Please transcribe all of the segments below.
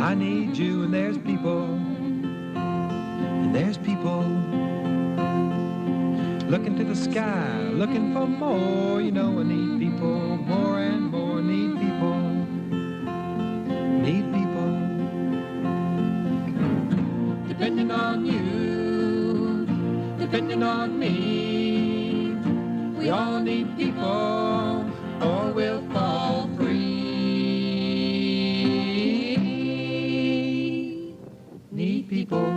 I need you, and there's people, and there's people looking to the sky, looking for more. You know I need people, more and more. Need people, need people. Depending on you, depending on me. We all need people, or we'll fall free. Need people.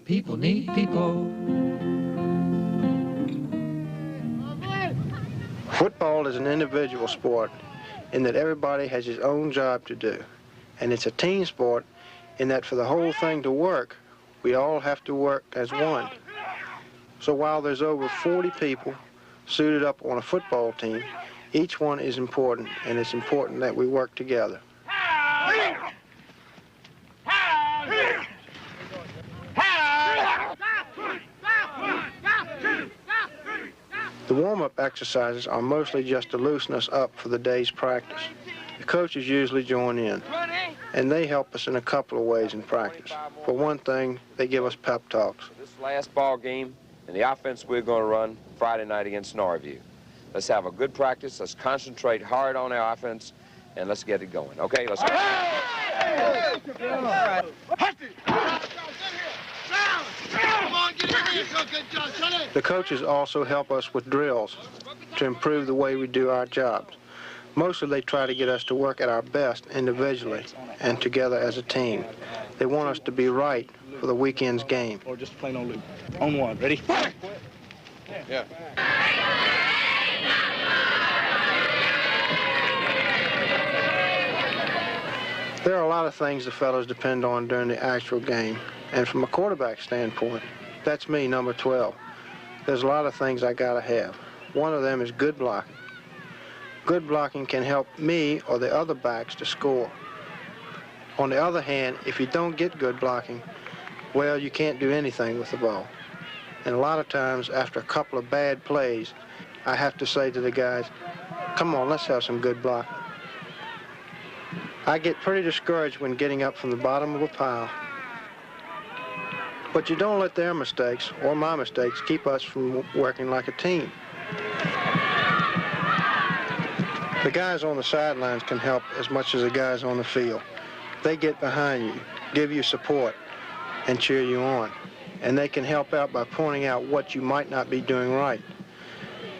People need people. Football is an individual sport in that everybody has his own job to do. And it's a team sport in that for the whole thing to work, we all have to work as one. So while there's over 40 people suited up on a football team, each one is important, and it's important that we work together. The warm-up exercises are mostly just to loosen us up for the day's practice. The coaches usually join in, and they help us in a couple of ways in practice. For one thing, they give us pep talks. This last ball game and the offense we're going to run Friday night against Norview. Let's have a good practice. Let's concentrate hard on our offense, and let's get it going. Okay, let's go. The coaches also help us with drills to improve the way we do our jobs. Mostly they try to get us to work at our best individually and together as a team. They want us to be right for the weekend's game. Or just plain old loop. On one. Ready? Yeah. There are a lot of things the fellows depend on during the actual game. And from a quarterback standpoint, that's me, number 12. There's a lot of things I gotta have. One of them is good blocking. Good blocking can help me or the other backs to score. On the other hand, if you don't get good blocking, well, you can't do anything with the ball. And a lot of times, after a couple of bad plays, I have to say to the guys, come on, let's have some good blocking. I get pretty discouraged when getting up from the bottom of a pile. But you don't let their mistakes or my mistakes keep us from working like a team. The guys on the sidelines can help as much as the guys on the field. They get behind you, give you support, and cheer you on. And they can help out by pointing out what you might not be doing right.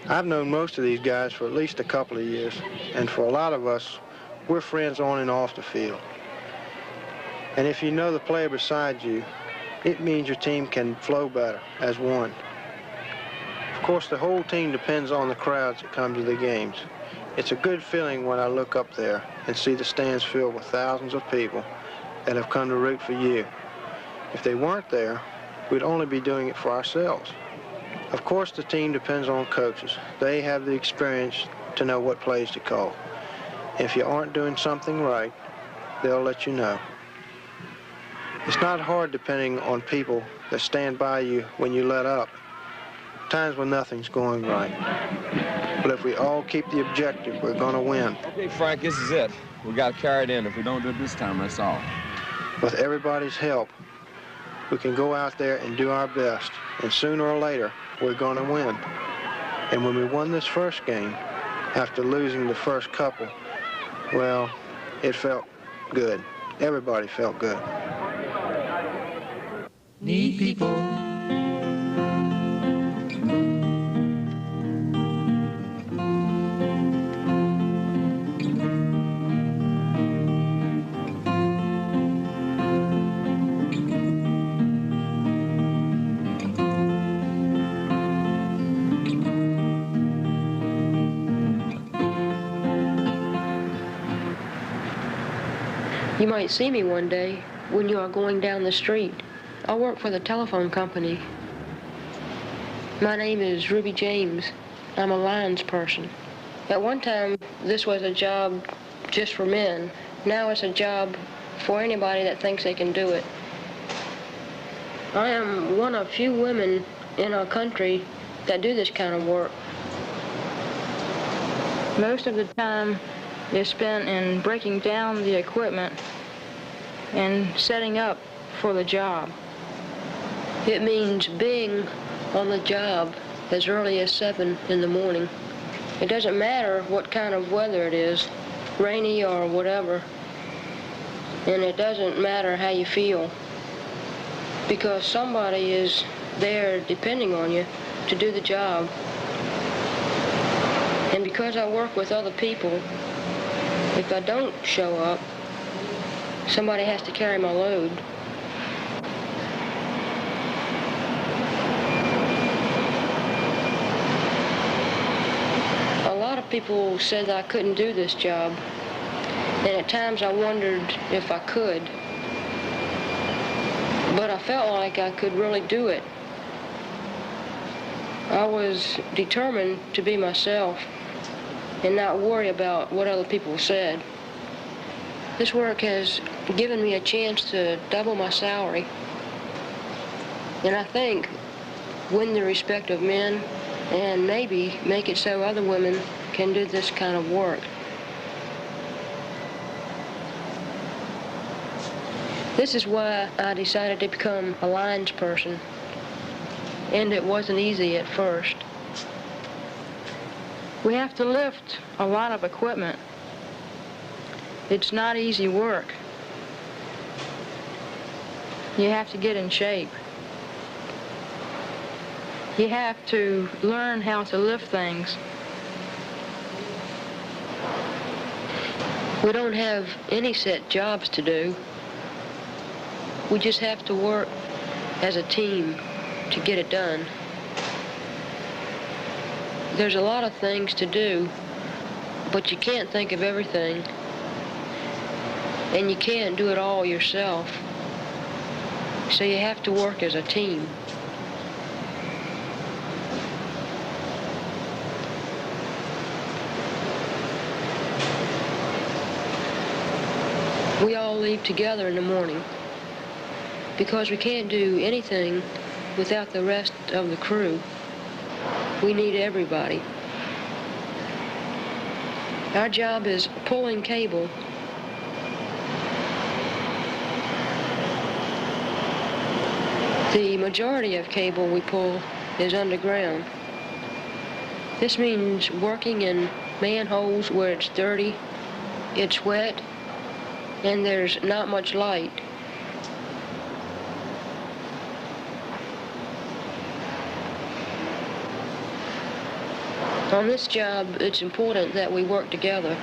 I've known most of these guys for at least a couple of years, and for a lot of us, we're friends on and off the field. And if you know the player beside you, it means your team can flow better as one. Of course, the whole team depends on the crowds that come to the games. It's a good feeling when I look up there and see the stands filled with thousands of people that have come to root for you. If they weren't there, we'd only be doing it for ourselves. Of course, the team depends on coaches. They have the experience to know what plays to call. If you aren't doing something right, they'll let you know. It's not hard depending on people that stand by you when you let up. Times when nothing's going right. But if we all keep the objective, we're going to win. Okay, Frank, this is it. We got to carry it in. If we don't do it this time, that's all. With everybody's help, we can go out there and do our best. And sooner or later, we're going to win. And when we won this first game, after losing the first couple, well, it felt good. Everybody felt good. Need people. You might see me one day when you are going down the street. I work for the telephone company. My name is Ruby James. I'm a lines person. At one time, this was a job just for men. Now it's a job for anybody that thinks they can do it. I am one of few women in our country that do this kind of work. Most of the time is spent in breaking down the equipment and setting up for the job. It means being on the job as early as 7 in the morning. It doesn't matter what kind of weather it is, rainy or whatever, and it doesn't matter how you feel, because somebody is there depending on you to do the job. And because I work with other people, if I don't show up, somebody has to carry my load. A lot of people said that I couldn't do this job, and at times I wondered if I could. But I felt like I could really do it. I was determined to be myself and not worry about what other people said. This work has given me a chance to double my salary, and I think win the respect of men and maybe make it so other women can do this kind of work. This is why I decided to become a lines person, and it wasn't easy at first. We have to lift a lot of equipment. It's not easy work. You have to get in shape. You have to learn how to lift things. We don't have any set jobs to do. We just have to work as a team to get it done. There's a lot of things to do, but you can't think of everything. And you can't do it all yourself. So you have to work as a team. We all leave together in the morning because we can't do anything without the rest of the crew. We need everybody. Our job is pulling cable. The majority of cable we pull is underground. This means working in manholes where it's dirty, it's wet, and there's not much light. On this job, it's important that we work together.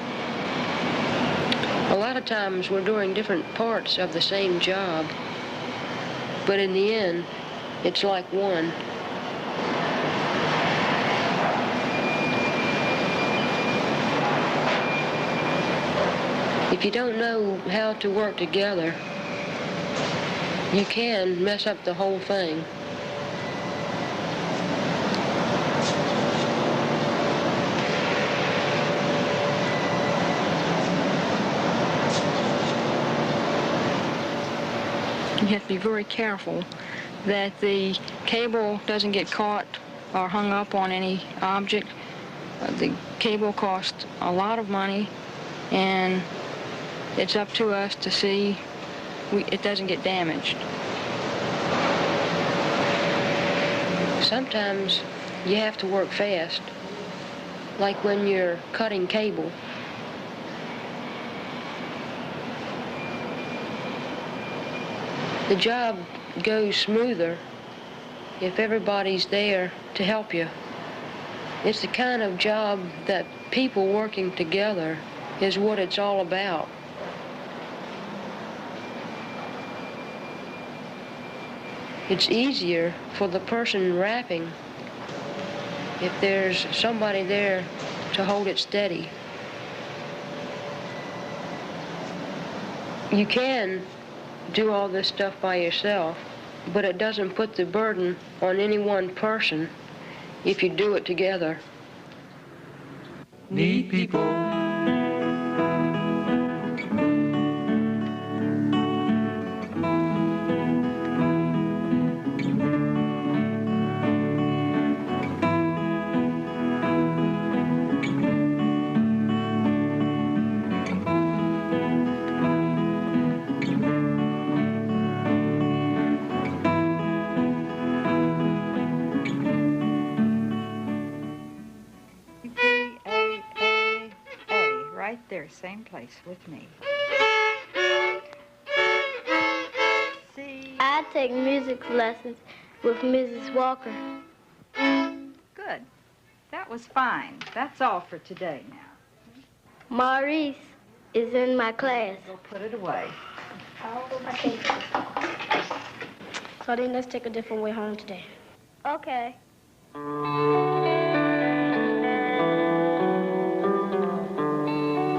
A lot of times we're doing different parts of the same job, but in the end, it's like one. If you don't know how to work together, you can mess up the whole thing. You have to be very careful that the cable doesn't get caught or hung up on any object. The cable costs a lot of money, and it's up to us to see it doesn't get damaged. Sometimes you have to work fast, like when you're cutting cable. The job goes smoother if everybody's there to help you. It's the kind of job that people working together is what it's all about. It's easier for the person wrapping if there's somebody there to hold it steady. You can do all this stuff by yourself, but it doesn't put the burden on any one person if you do it together. Need people. There, same place with me. C. I take music lessons with Mrs. Walker. Good. That was fine. That's all for today now. Maurice is in my class. We'll put it away. So then let's take a different way home today. Okay.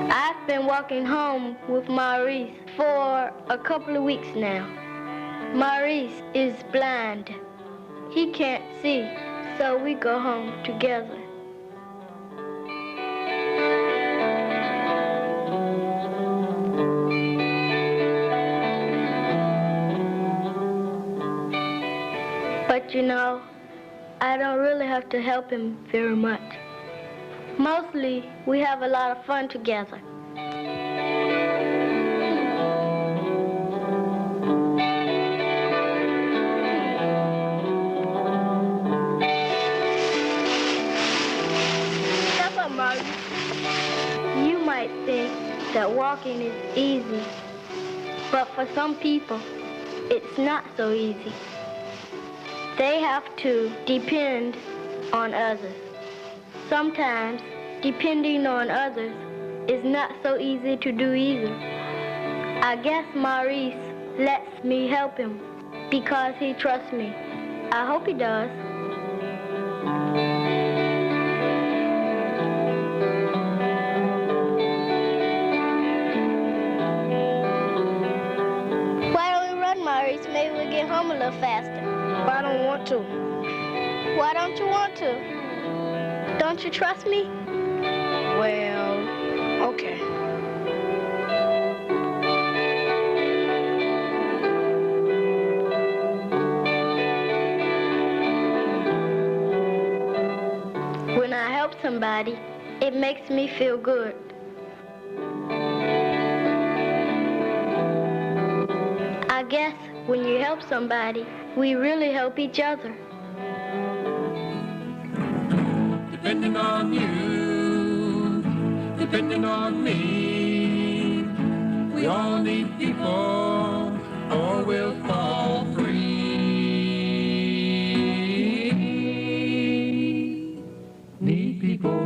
I've been walking home with Maurice for a couple of weeks now. Maurice is blind. He can't see, so we go home together. But you know, I don't really have to help him very much. Mostly, we have a lot of fun together. Step up, Maurice. You might think that walking is easy, but for some people, it's not so easy. They have to depend on others. Sometimes, depending on others is not so easy to do either. I guess Maurice lets me help him because he trusts me. I hope he does. Why don't we run, Maurice? Maybe we'll get home a little faster. But I don't want to. Why don't you want to? Don't you trust me? Well, okay. When I help somebody, it makes me feel good. I guess when you help somebody, we really help each other. Depending on you, depending on me, we all need people, or we'll fall free. Need people.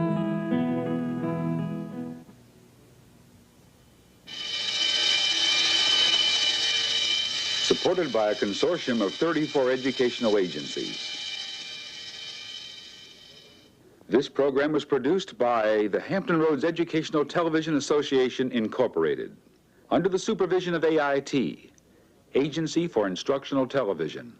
Supported by a consortium of 34 educational agencies. This program was produced by the Hampton Roads Educational Television Association, Incorporated, under the supervision of AIT, Agency for Instructional Television.